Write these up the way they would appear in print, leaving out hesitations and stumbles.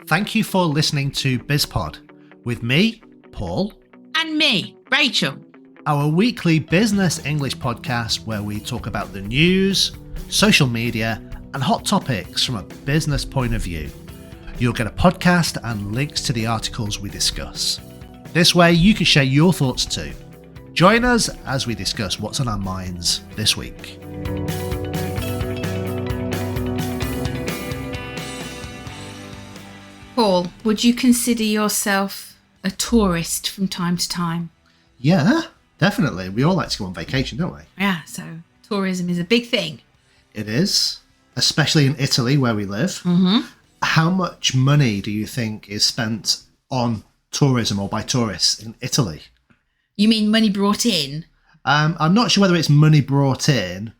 Thank you for listening to BizPod with me, Paul. And me, Rachel. Our weekly business English podcast where we talk about the news, social media, and hot topics from a business point of view. You'll get a podcast and links to the articles we discuss. This way you can share your thoughts too. Join us as we discuss what's on our minds this week. Paul, would you consider yourself a tourist from time to time? Yeah, definitely. We all like to go on vacation, don't we? Yeah, so tourism is a big thing. It is, especially in Italy where we live. Mm-hmm. How much money do you think is spent on tourism or by tourists in Italy? You mean money brought in? I'm not sure whether it's money brought in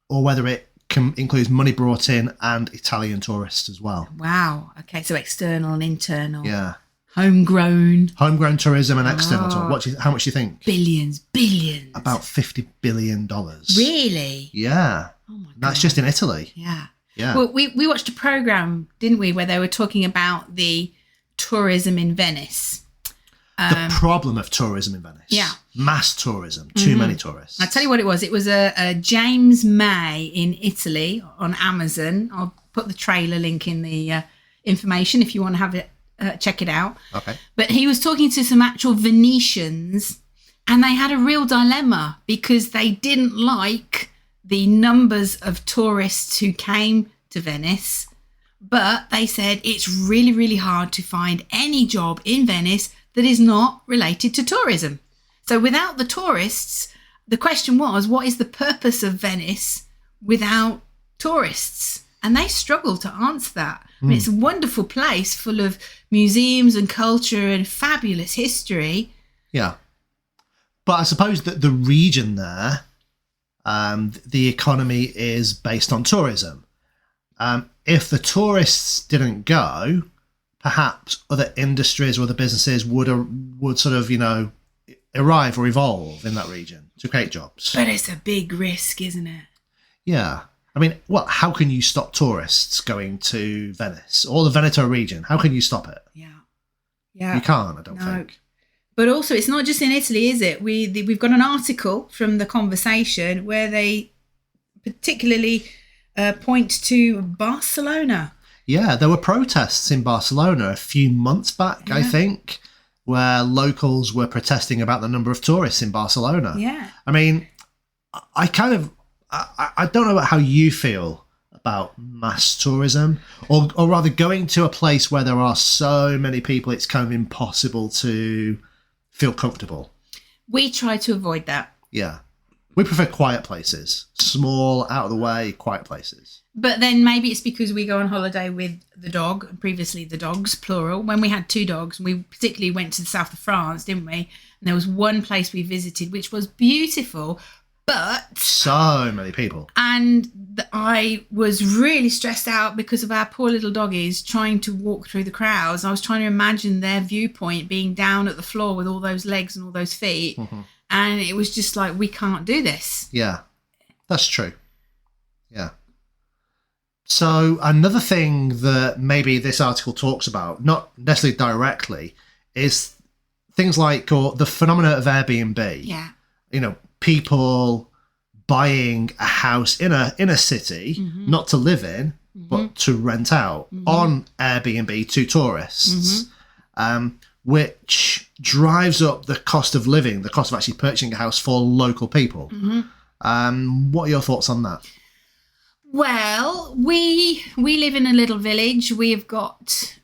or whether it includes money brought in and Italian tourists as well. Wow. Okay, so external and internal. Yeah. Homegrown tourism and external tourism. How much do you think? Billions. About $50 billion. Really? Yeah. Oh my God. That's just in Italy. Yeah. Yeah. Well, we watched a programme, didn't we, where they were talking about the tourism in Venice. The problem of tourism in Venice. Yeah. Mass tourism. Too many tourists. I'll tell you what it was. It was a James May in Italy on Amazon. I'll put the trailer link in the information if you want to have it, check it out. Okay. But he was talking to some actual Venetians and they had a real dilemma because they didn't like the numbers of tourists who came to Venice. But they said it's really, really hard to find any job in Venice that is not related to tourism. So without the tourists, the question was, what is the purpose of Venice without tourists? And they struggle to answer that. I mean, it's a wonderful place full of museums and culture and fabulous history. Yeah. But I suppose that the region there, the economy is based on tourism. If the tourists didn't go, perhaps other industries or other businesses would sort of, arrive or evolve in that region to create jobs. But it's a big risk, isn't it? Yeah. I mean, how can you stop tourists going to Venice or the Veneto region? How can you stop it? Yeah. You can't, I don't think. But also, it's not just in Italy, is it? We've got an article from The Conversation where they particularly point to Barcelona. Yeah, there were protests in Barcelona a few months back, I think, where locals were protesting about the number of tourists in Barcelona. Yeah. I mean, I don't know how you feel about mass tourism, or rather going to a place where there are so many people, it's kind of impossible to feel comfortable. We try to avoid that. Yeah. We prefer quiet places, small, out of the way, quiet places. But then maybe it's because we go on holiday with the dog, previously the dogs, plural. When we had two dogs, we particularly went to the south of France, didn't we? And there was one place we visited, which was beautiful, but... so many people. And I was really stressed out because of our poor little doggies trying to walk through the crowds. I was trying to imagine their viewpoint being down at the floor with all those legs and all those feet. Mm-hmm. And it was just like, we can't do this. Yeah, that's true. Yeah. So another thing that maybe this article talks about, not necessarily directly, is things like the phenomena of Airbnb. Yeah. People buying a house in a city, not to live in, but to rent out on Airbnb to tourists, which drives up the cost of living, the cost of actually purchasing a house for local people. What are your thoughts on that? Well, we live in a little village. We have got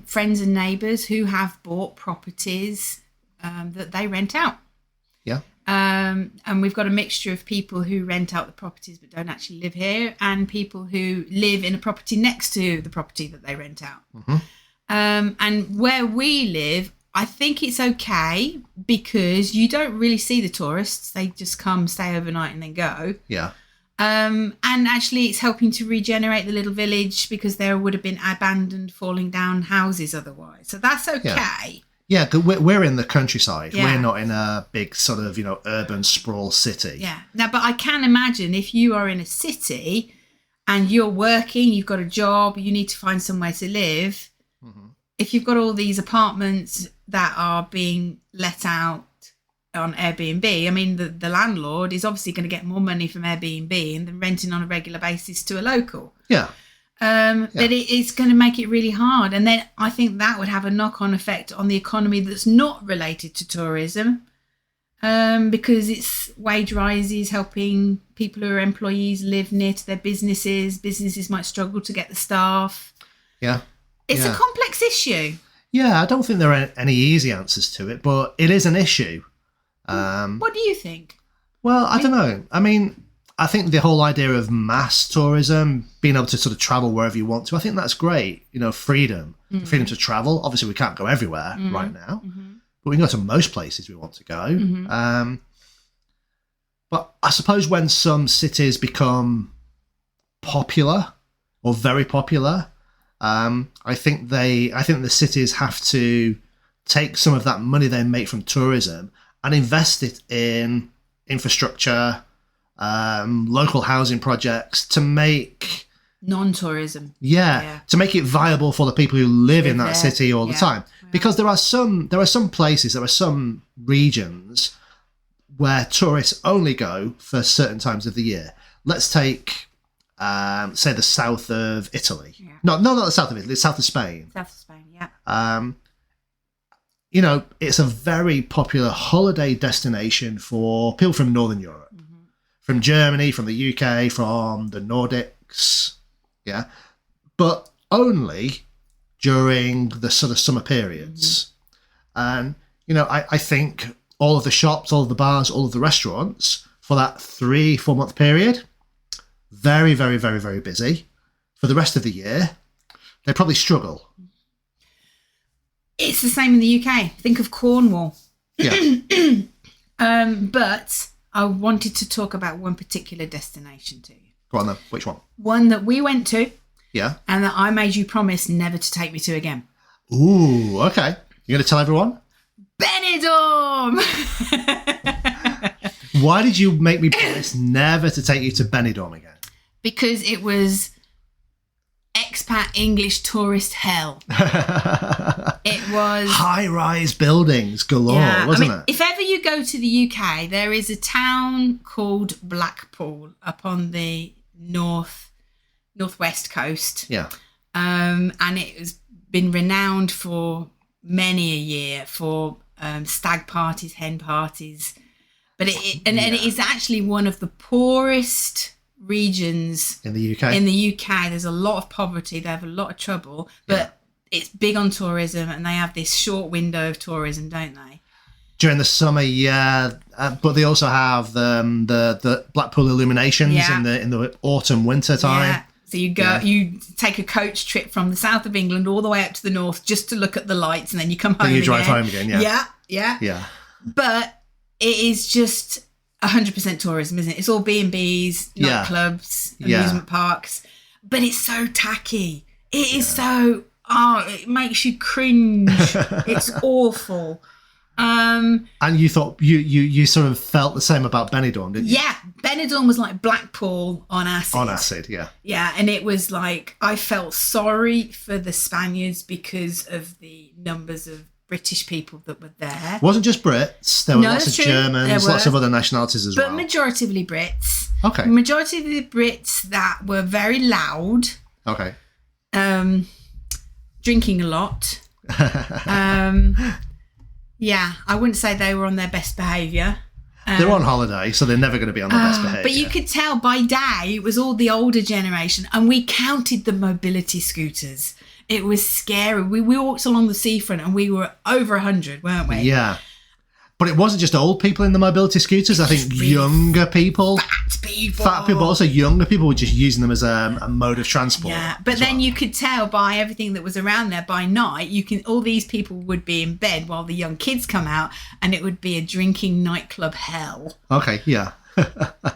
friends and neighbours who have bought properties that they rent out. Yeah. And we've got a mixture of people who rent out the properties but don't actually live here, and people who live in a property next to the property that they rent out. And where we live, I think it's okay because you don't really see the tourists. They just come, stay overnight and then go. Yeah. And actually it's helping to regenerate the little village because there would have been abandoned, falling down houses otherwise. So that's okay. Yeah, we're in the countryside. Yeah. We're not in a big sort of, urban sprawl city. Yeah. Now, but I can imagine if you are in a city and you're working, you've got a job, you need to find somewhere to live, if you've got all these apartments that are being let out on Airbnb, I mean, the landlord is obviously going to get more money from Airbnb than renting on a regular basis to a local. Yeah. That it's going to make it really hard. And then I think that would have a knock-on effect on the economy that's not related to tourism, because it's wage rises helping people who are employees live near to their businesses. Businesses might struggle to get the staff. Yeah. It's a complex issue. Yeah, I don't think there are any easy answers to it, but it is an issue. What do you think? Well, I don't know. I mean, I think the whole idea of mass tourism, being able to sort of travel wherever you want to, I think that's great. You know, freedom to travel. Obviously, we can't go everywhere right now, but we can go to most places we want to go. But I suppose when some cities become popular or very popular, I think the cities have to take some of that money they make from tourism and invest it in infrastructure, local housing projects to make non-tourism. To make it viable for the people who live in that city all the time. Because there are some places, there are some regions where tourists only go for certain times of the year. Let's take, say, the south of Italy. No, not the south of Italy, the south of Spain. South of Spain, yeah. You know, it's a very popular holiday destination for people from Northern Europe, from Germany, from the UK, from the Nordics, but only during the sort of summer periods. And, you know, I think all of the shops, all of the bars, all of the restaurants for that 3-4 month period, very, very, very, very busy. For the rest of the year, they probably struggle. It's the same in the UK. Think of Cornwall. Yeah. But I wanted to talk about one particular destination to you. Go on then. Which one? One that we went to. Yeah. And that I made you promise never to take me to again. Ooh, okay. You're going to tell everyone? Benidorm! Why did you make me promise never to take you to Benidorm again? Because it was expat English tourist hell. It was high-rise buildings galore, wasn't it? If ever you go to the UK, there is a town called Blackpool up on the northwest coast. Yeah. And it has been renowned for many a year for stag parties, hen parties. But it is actually one of the poorest regions in the UK. In the UK, there's a lot of poverty. They have a lot of trouble, but it's big on tourism, and they have this short window of tourism, don't they? During the summer, but they also have the Blackpool illuminations in the autumn winter time. Yeah. So you go, you take a coach trip from the south of England all the way up to the north just to look at the lights, and then you come home. Then you drive home again. Yeah. But it is just 100% tourism, isn't it? It's all B&Bs, nightclubs, amusement parks, but it's so tacky. It is so, it makes you cringe. It's awful. And you thought you sort of felt the same about Benidorm, didn't you? Yeah, Benidorm was like Blackpool on acid. On acid, yeah. Yeah, and it was like, I felt sorry for the Spaniards because of the numbers of British people that were there. Wasn't just Brits. There were lots of Germans, lots of other nationalities as well. But majoritively Brits. Okay. Majority of the Brits that were very loud. Okay. Drinking a lot. Yeah, I wouldn't say they were on their best behaviour. They're on holiday, so they're never going to be on their best behaviour. But you could tell by day it was all the older generation, and we counted the mobility scooters. It was scary. We walked along the seafront and we were over 100, weren't we? Yeah. But it wasn't just old people in the mobility scooters. I think younger people. Fat people. Fat people, but also younger people were just using them as a mode of transport. Yeah, but then you could tell by everything that was around there by night, all these people would be in bed while the young kids come out, and it would be a drinking nightclub hell. Okay, yeah.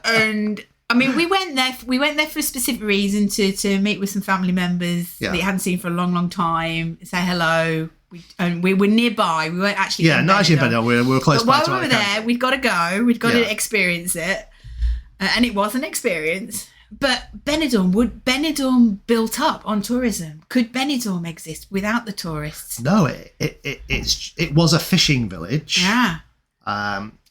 And I mean, we went there for a specific reason to meet with some family members that you hadn't seen for a long, long time, say hello. We were nearby. We weren't actually. Yeah, not actually in Benidorm. We were close by. But while we were there, we'd got to go. We'd got to experience it, and it was an experience. But Benidorm built up on tourism? Could Benidorm exist without the tourists? No, it was a fishing village. Yeah.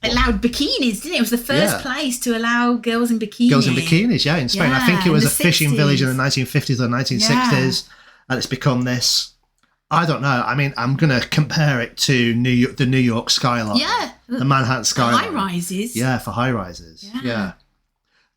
It allowed bikinis, didn't it? It was the first place to allow girls in bikinis. Girls in bikinis, yeah, in Spain. I think it was a fishing 60s. village in the 1950s or 1960s, and it's become this. I don't know. I mean, I'm going to compare it to the New York skyline. Yeah. The Manhattan skyline. High rises. Yeah, for high rises. Yeah.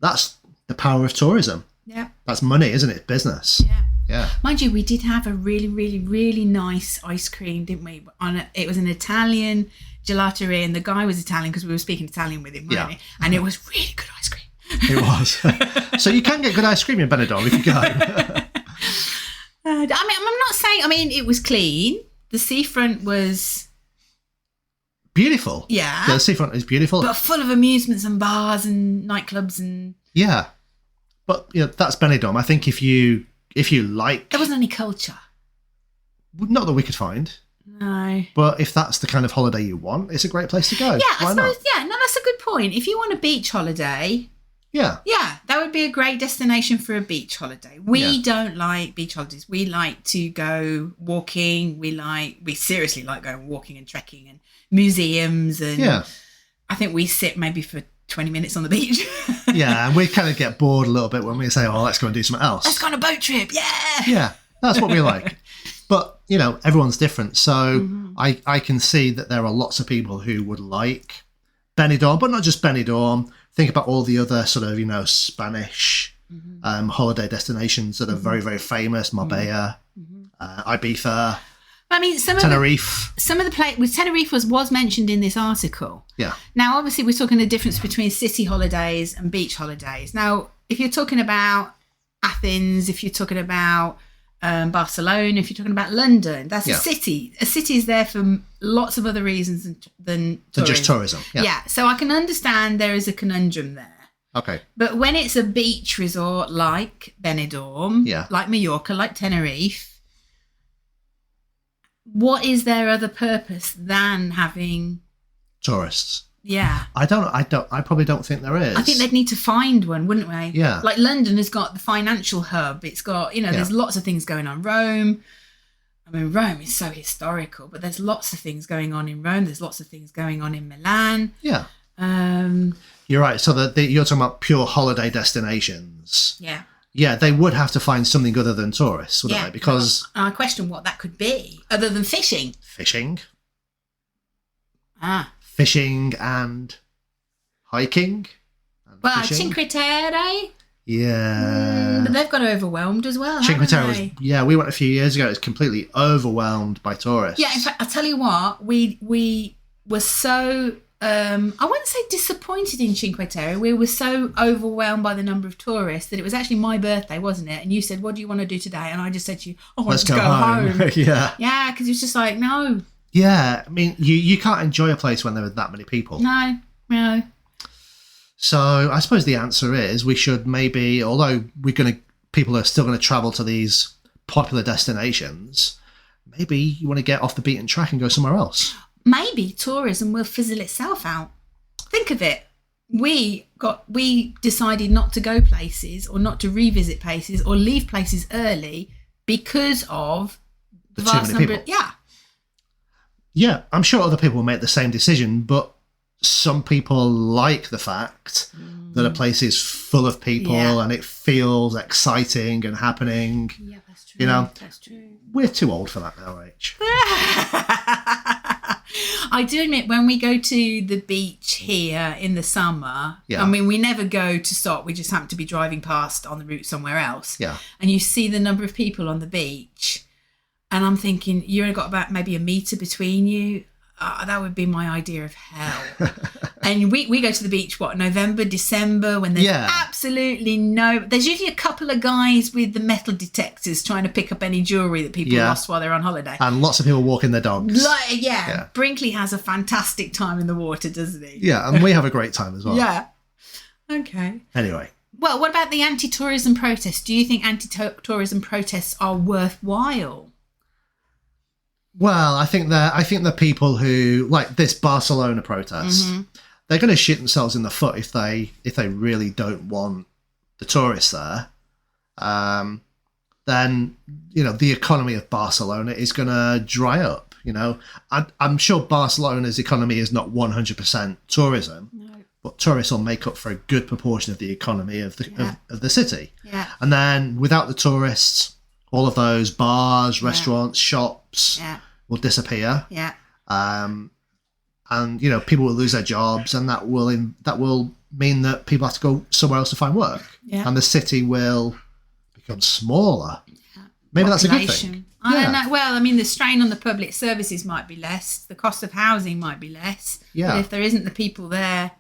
That's the power of tourism. Yeah. That's money, isn't it? Business. Yeah. Yeah. Mind you, we did have a really, really, really nice ice cream, didn't we? It was an Italian gelateria, and the guy was Italian because we were speaking Italian with him, weren't we? And it was really good ice cream. It was. So you can get good ice cream in Benidorm if you go. I mean, I'm not saying. I mean, it was clean. The seafront was beautiful. Yeah. The seafront is beautiful, but full of amusements and bars and nightclubs and. Yeah, but that's Benidorm. I think if you like, there wasn't any culture. Not that we could find. No. But if that's the kind of holiday you want, it's a great place to go. Yeah, Why I suppose. not? Yeah, no, that's a good point. If you want a beach holiday. Yeah, that would be a great destination for a beach holiday. We don't like beach holidays. We like to go walking. We seriously like going walking and trekking and museums. And I think we sit maybe for 20 minutes on the beach. Yeah, and we kind of get bored a little bit when we say, "Oh, let's go and do something else. Let's go on a boat trip." Yeah. Yeah, that's what we like. But everyone's different, so I can see that there are lots of people who would like Benidorm, but not just Benidorm. Think about all the other sort of, Spanish holiday destinations that are very, very famous. Marbella, Ibiza, I mean, Tenerife. Tenerife was mentioned in this article. Yeah. Now, obviously, we're talking the difference between city holidays and beach holidays. Now, if you're talking about Athens, if you're talking about Barcelona, if you're talking about London, that's a city. A city is there for lots of other reasons than just tourism. Yeah, so I can understand there is a conundrum there. Okay. But when it's a beach resort like Benidorm, like Mallorca, like Tenerife, what is their other purpose than having tourists? Yeah. I probably don't think there is. I think they'd need to find one, wouldn't we? Yeah. Like London has got the financial hub. It's got, there's lots of things going on. Rome is so historical, but there's lots of things going on in Rome. There's lots of things going on in Milan. Yeah. You're right. So you're talking about pure holiday destinations. Yeah. Yeah, they would have to find something other than tourists, wouldn't they? Because I question what that could be, other than fishing. Fishing. Ah. Fishing and hiking. And fishing. Cinque Terre. Yeah. But they've got overwhelmed as well. Cinque Terre was, we went a few years ago. It was completely overwhelmed by tourists. Yeah, in fact, I'll tell you what, we were so, I wouldn't say disappointed in Cinque Terre. We were so overwhelmed by the number of tourists that it was actually my birthday, wasn't it? And you said, "What do you want to do today?" And I just said to you, "I want to go home." Yeah. Yeah, because it was just like, no. Yeah, I mean, you can't enjoy a place when there are that many people. No. So I suppose the answer is we should maybe, although people are still going to travel to these popular destinations, maybe you want to get off the beaten track and go somewhere else. Maybe tourism will fizzle itself out. Think of it. We decided not to go places or not to revisit places or leave places early because of the vast number. Yeah, I'm sure other people will make the same decision, but some people like the fact that a place is full of people and it feels exciting and happening. Yeah, that's true. That's true. We're too old for that now, Rach. I do admit, when we go to the beach here in the summer, I mean, we never go to stop. We just happen to be driving past on the route somewhere else. Yeah. And you see the number of people on the beach. And I'm thinking, you only got about maybe a metre between you. That would be my idea of hell. And we go to the beach, November, December, when there's absolutely there's usually a couple of guys with the metal detectors trying to pick up any jewellery that people lost while they're on holiday. And lots of people walking their dogs. Brinkley has a fantastic time in the water, doesn't he? Yeah, and we have a great time as well. Yeah. Okay. Anyway. Well, what about the anti-tourism protests? Do you think anti-tourism protests are worthwhile? Well, I think the people who like this Barcelona protest, they're going to shoot themselves in the foot if they really don't want the tourists there, then, the economy of Barcelona is going to dry up. I'm sure Barcelona's economy is not 100% tourism, but tourists will make up for a good proportion of the economy of the city. Yeah. And then without the tourists, all of those bars, restaurants, shops will disappear. Yeah. And people will lose their jobs, and that will mean that people have to go somewhere else to find work. Yeah. And the city will become smaller. Yeah. Maybe that's a good thing. I don't know. Well, I mean, the strain on the public services might be less. The cost of housing might be less. Yeah. But if there isn't the people there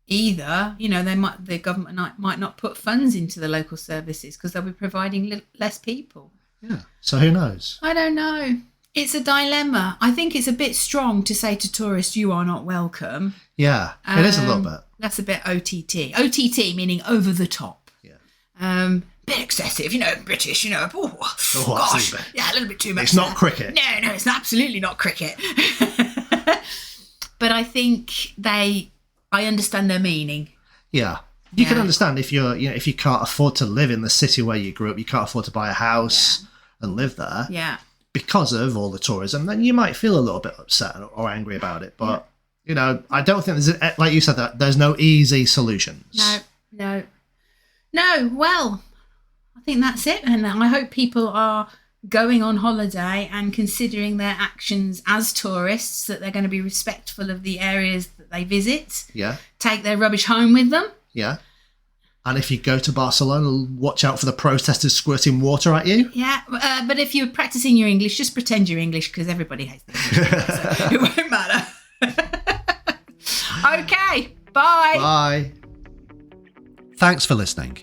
either, the government might not put funds into the local services because they'll be providing less people. Yeah. So who knows? I don't know. It's a dilemma. I think it's a bit strong to say to tourists, you are not welcome. Yeah, it is a little bit. That's a bit OTT. OTT meaning over the top. Yeah. Bit excessive, British, Oh, gosh. Yeah, a little bit too much. It's not cricket. No, it's absolutely not cricket. But I think I understand their meaning. Yeah. You can understand if if you can't afford to live in the city where you grew up, you can't afford to buy a house and live there. Yeah. Because of all the tourism, then you might feel a little bit upset or angry about it. But, I don't think like you said, that there's no easy solutions. No. Well, I think that's it. And I hope people are going on holiday and considering their actions as tourists, that they're going to be respectful of the areas that they visit. Yeah. Take their rubbish home with them. Yeah. And if you go to Barcelona, watch out for the protesters squirting water at you. Yeah, but if you're practicing your English, just pretend you're English, because everybody hates the English, so it won't matter. Okay, bye. Bye. Thanks for listening.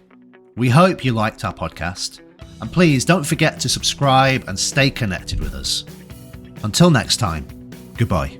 We hope you liked our podcast. And please don't forget to subscribe and stay connected with us. Until next time, goodbye.